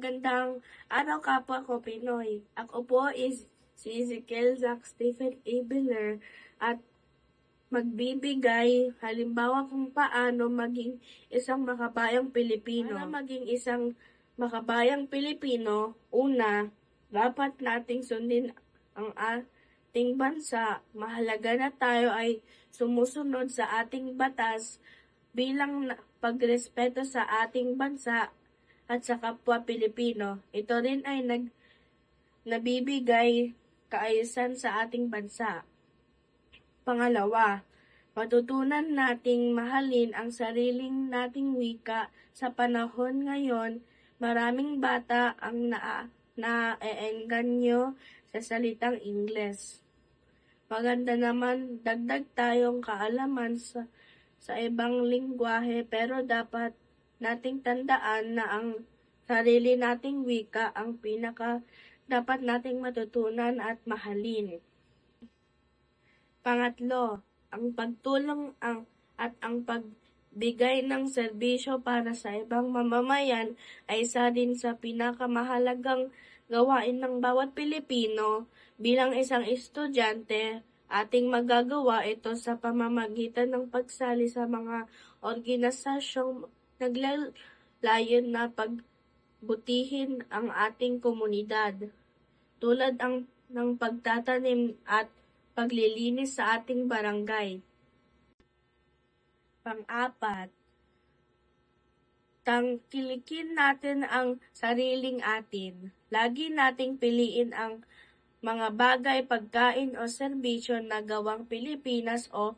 Magandang araw kapwa ko Pinoy. Ako po is si Ezekiel Zack Stephen Abler at magbibigay halimbawa kung paano maging isang makabayang Pilipino. Para maging isang makabayang Pilipino, una, dapat nating sundin ang ating bansa. Mahalaga na tayo ay sumusunod sa ating batas bilang pagrespeto sa ating bansa at sa kapwa Pilipino. Ito rin ay nabibigay kaayusan sa ating bansa. Pangalawa, matutunan nating mahalin ang sariling nating wika. Sa panahon ngayon, maraming bata ang naeengganyo sa salitang Ingles. Maganda naman dagdag tayong kaalaman sa ibang lingwahe, pero dapat nating tandaan na ang sarili nating wika ang pinaka dapat nating matutunan at mahalin. Pangatlo, ang pagtulong at ang pagbigay ng serbisyo para sa ibang mamamayan ay isa din sa pinakamahalagang gawain ng bawat Pilipino. Bilang isang estudyante, ating magagawa ito sa pamamagitan ng pagsali sa mga organisasyong naglalayon na pagbutihin ang ating komunidad, tulad ng pagtatanim at paglilinis sa ating barangay. Pang-apat, tangkilikin natin ang sariling atin. Lagi nating piliin ang mga bagay, pagkain o serbisyo na gawang Pilipinas o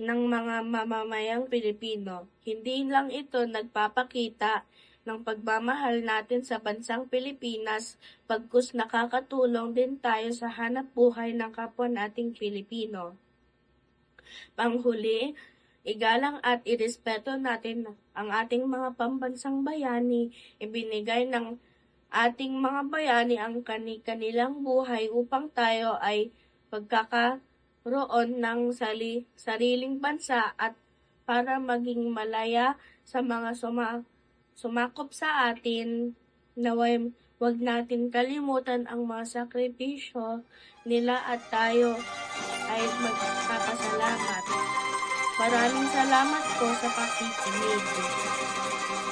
ng mga mamamayang Pilipino. Hindi lang ito nagpapakita ng pagmamahal natin sa bansang Pilipinas, pagkus nakakatulong din tayo sa hanap buhay ng kapwa nating Pilipino. Panghuli, igalang at irespeto natin ang ating mga pambansang bayani. Ibinigay ng ating mga bayani ang kanilang buhay upang tayo ay pagkakaroon ng sariling bansa at para maging malaya sa mga sumakop sa atin. Naway wag natin kalimutan ang mga sakripisyo nila at tayo ay magpapasalamat. Maraming salamat po sa pakikinig.